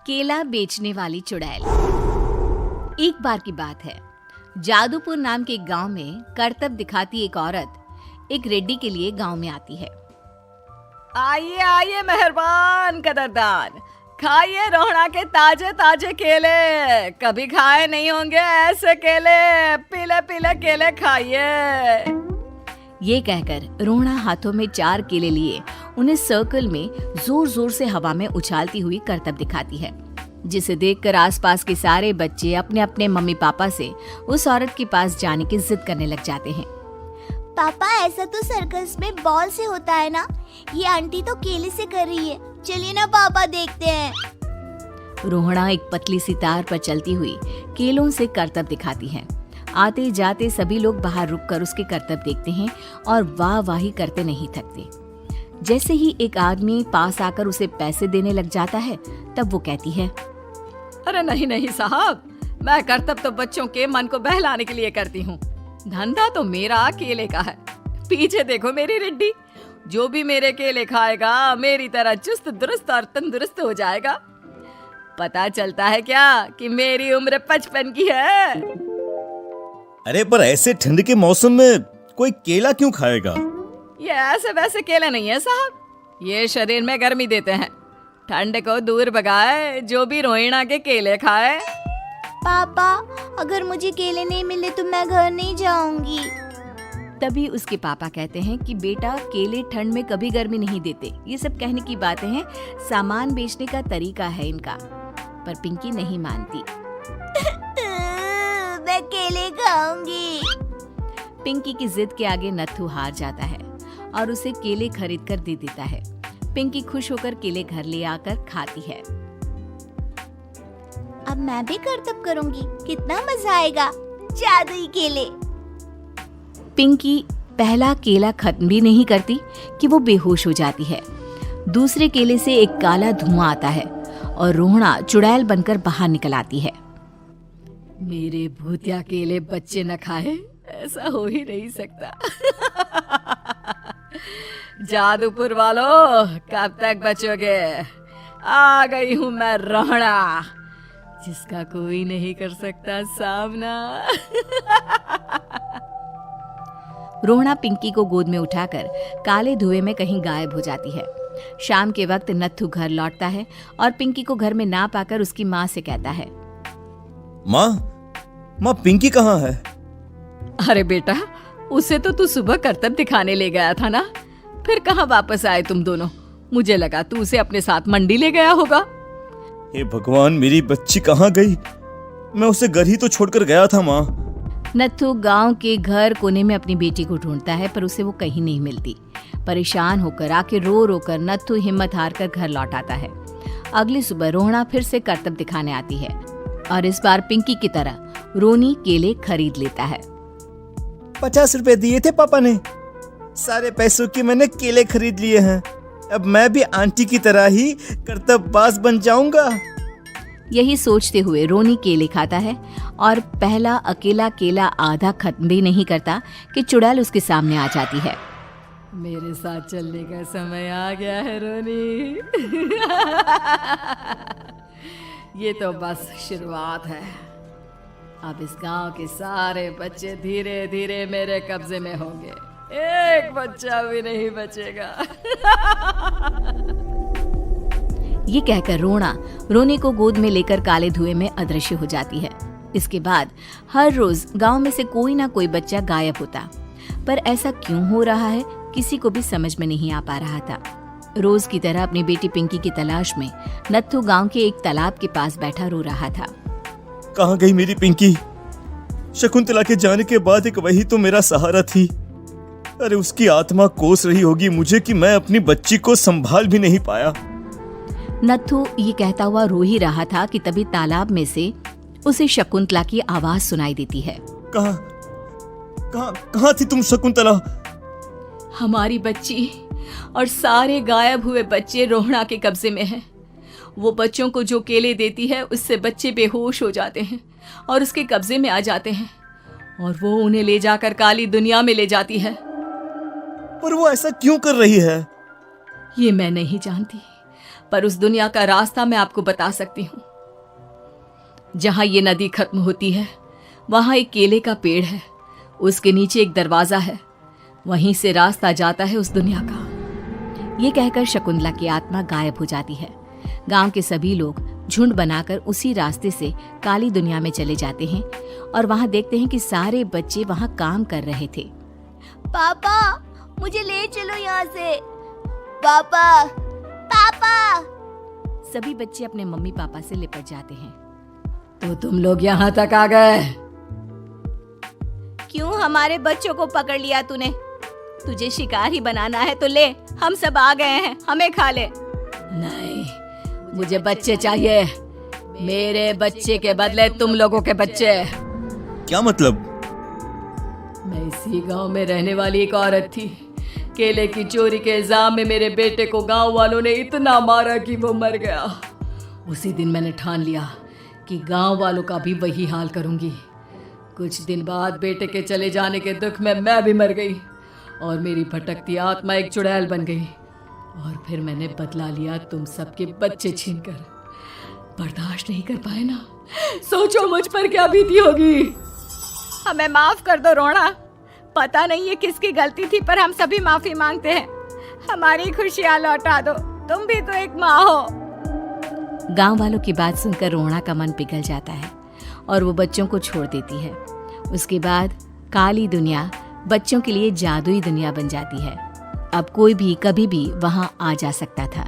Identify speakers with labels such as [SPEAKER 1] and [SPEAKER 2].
[SPEAKER 1] केला बेचने वाली चुड़ैल। एक बार की बात है, जादूपुर नाम के एक गांव में करतब दिखाती एक औरत एक रेड्डी के लिए गांव में आती है।
[SPEAKER 2] आइए आइए मेहरबान कदरदान, खाइए रोहड़ा के ताजे ताजे केले। कभी खाए नहीं होंगे ऐसे केले, पीले पीले केले खाइए।
[SPEAKER 1] ये कहकर रोहड़ा हाथों में 4 केले लिए उन्हें सर्कल में जोर जोर से हवा में उछालती हुई करतब दिखाती है, जिसे देखकर आसपास के सारे बच्चे अपने अपने मम्मी पापा से उस औरत के पास जाने की जिद करने लग जाते हैं।
[SPEAKER 3] पापा, ऐसा तो सर्कस में बॉल से होता है ना, ये आंटी तो केले से कर रही है। चलिए ना पापा, देखते हैं।
[SPEAKER 1] रोहड़ा एक पतली सी तार पर चलती हुई केलों से करतब दिखाती है। आते जाते सभी लोग बाहर रुककर उसके करतब देखते हैं और वाह वाही करते नहीं थकते। जैसे ही एक आदमी पास आकर उसे पैसे देने लग जाता है, तब वो कहती है,
[SPEAKER 2] अरे नहीं नहीं साहब, मैं करतब तो बच्चों के मन को बहलाने के लिए करती हूँ। धंधा तो मेरा केले का है। पीछे देखो मेरी रिड्डी, जो भी मेरे केले खाएगा मेरी तरह चुस्त दुरुस्त और तंदुरुस्त हो जाएगा। पता चलता है क्या कि मेरी उम्र 55 की है।
[SPEAKER 4] अरे पर ऐसे ठंड के मौसम में कोई केला क्यों खाएगा?
[SPEAKER 2] ये ऐसे वैसे केले नहीं है साहब, ये शरीर में गर्मी देते हैं। ठंड को दूर भगाए जो भी रोहिणा के केले खाए।
[SPEAKER 3] पापा, अगर मुझे केले नहीं मिले तो मैं घर नहीं जाऊंगी।
[SPEAKER 1] तभी उसके पापा कहते हैं कि बेटा, केले ठंड में कभी गर्मी नहीं देते। ये सब कहने की बातें हैं, सामान बेचने का तरीका है इनका। पर पिंकी नहीं मानती।
[SPEAKER 3] मैं केले खाऊंगी।
[SPEAKER 1] पिंकी की जिद के आगे नत्थू हार जाता है और उसे केले खरीद कर दे देता है। पिंकी खुश होकर केले घर ले आकर खाती है।
[SPEAKER 3] अब मैं भी करतब करूंगी, कितना मजा आएगा। जादुई केले।
[SPEAKER 1] पिंकी पहला केला खत्म भी नहीं करती कि वो बेहोश हो जाती है। दूसरे केले से एक काला धुआं आता है और रोहड़ा चुड़ैल बनकर बाहर निकल आती है।
[SPEAKER 2] मेरे भूतिया केले बच्चे न खाए, ऐसा हो ही नहीं सकता। जादूपुर वालों, कब तक बचोगे? आ गई हूँ मैं रोहड़ा, जिसका कोई नहीं कर सकता सामना।
[SPEAKER 1] रोहड़ा पिंकी को गोद में उठाकर काले धुएं में कहीं गायब हो जाती है। शाम के वक्त नत्थू घर लौटता है और पिंकी को घर में ना पाकर उसकी माँ से कहता है,
[SPEAKER 4] माँ पिंकी कहाँ है?
[SPEAKER 2] अरे बेटा, उसे तो तू सुबह करतब दिखाने ले गया था ना, फिर कहाँ वापस आए तुम दोनों? मुझे लगा तू उसे अपने साथ मंडी ले गया होगा।
[SPEAKER 4] हे भगवान, मेरी बच्ची कहाँ गई? मैं उसे घर ही तो छोड़कर गया था माँ।
[SPEAKER 1] नत्थू गांव के घर कोने में अपनी बेटी को ढूंढता है, पर उसे वो कहीं नहीं मिलती। परेशान होकर आके रो रो कर नत्थू हिम्मत हार कर घर लौट आता है। अगली सुबह रोहड़ा फिर से करतब दिखाने आती है और इस बार पिंकी की तरह रोनी केले खरीद लेता है।
[SPEAKER 4] 50 रुपए दिए थे पापा ने, सारे पैसों के मैंने केले खरीद लिए हैं। अब मैं भी आंटी की तरह ही करतबबाज बन जाऊंगा।
[SPEAKER 1] यही सोचते हुए रोनी केले खाता है और पहला अकेला केला आधा खत्म भी नहीं करता कि चुड़ैल उसके सामने आ जाती है।
[SPEAKER 2] मेरे साथ चलने का समय आ गया है रोनी। ये तो बस शुरुआत है। अब इस गांव के सारे बच्चे धीरे धीरे मेरे कब्जे में होंगे, एक बच्चा भी नहीं बचेगा।
[SPEAKER 1] ये कहकर रोनी को गोद में लेकर काले धुएं में अदृश्य हो जाती है। इसके बाद हर रोज गांव में से कोई ना कोई बच्चा गायब होता, पर ऐसा क्यों हो रहा है किसी को भी समझ में नहीं आ पा रहा था। रोज की तरह अपनी बेटी पिंकी की तलाश में नत्थू गांव के एक तालाब के पास बैठा रो रहा था।
[SPEAKER 4] कहाँ गई मेरी पिंकी? शकुंतला के जाने के बाद एक वही तो मेरा सहारा थी। अरे उसकी आत्मा कोस रही होगी मुझे कि मैं अपनी बच्ची को संभाल भी नहीं पाया।
[SPEAKER 1] नत्थू ये कहता हुआ रो ही रहा था कि तभी तालाब में से उसे शकुंतला की आवाज सुनाई देती है।
[SPEAKER 4] कहाँ थी तुम शकुंतला?
[SPEAKER 2] हमारी बच्ची और सारे गायब हुए बच्चे रोहड़ा के कब्जे में हैं। वो बच्चों को जो केले देती है उससे बच्चे बेहोश हो जाते हैं और उसके कब्जे में आ जाते हैं और वो उन्हें ले जाकर काली दुनिया में ले जाती है।
[SPEAKER 4] पर वो ऐसा क्यों कर रही है?
[SPEAKER 2] ये मैं नहीं जानती, पर उस दुनिया का रास्ता मैं आपको बता सकती हूँ। जहां ये नदी खत्म होती है वहां एक केले का पेड़ है, उसके नीचे एक दरवाजा है, वहीं से रास्ता जाता है उस दुनिया का।
[SPEAKER 1] ये कहकर शकुंतला की आत्मा गायब हो जाती है। गांव के सभी लोग झुंड बनाकर उसी रास्ते से काली दुनिया में चले जाते हैं और वहां देखते हैं कि सारे बच्चे वहां काम कर रहे थे।
[SPEAKER 3] पापा मुझे ले चलो यहाँ से। पापा पापा।
[SPEAKER 1] सभी बच्चे अपने मम्मी पापा से लिपट जाते हैं।
[SPEAKER 2] तो तुम लोग यहाँ तक आ गए?
[SPEAKER 1] क्यों हमारे बच्चों को पकड़ लिया तूने? तुझे शिकार ही बनाना है तो ले, हम सब आ गए हैं, हमें खा ले।
[SPEAKER 2] नहीं, मुझे बच्चे चाहिए। मेरे बच्चे के बदले तुम लोगों के बच्चे।
[SPEAKER 4] क्या मतलब?
[SPEAKER 2] मैं इसी गांव में रहने वाली एक औरत थी। केले की चोरी के इल्जाम में मेरे बेटे को गांव वालों ने इतना मारा कि वो मर गया। उसी दिन मैंने ठान लिया कि गांव वालों का भी वही हाल करूंगी। कुछ दिन बाद बेटे के चले जाने के दुख में मैं भी मर गई और मेरी भटकती आत्मा एक चुड़ैल बन गई। और फिर मैंने बदला लिया तुम सबके बच्चे छीनकर। बर्दाश्त नहीं कर पाए ना? सोचो मुझ पर क्या बीती होगी।
[SPEAKER 1] हमें माफ कर दो रोना। पता नहीं ये किसकी गलती थी, पर हम सभी माफी मांगते हैं। हमारी खुशियां लौटा दो, तुम भी तो एक माँ हो। गांव वालों की बात सुनकर रोना का मन पिघल जाता है और वो बच्चों को छोड़ देती है। उसके बाद काली दुनिया बच्चों के लिए जादुई दुनिया बन जाती है। अब कोई भी कभी भी वहां आ जा सकता था।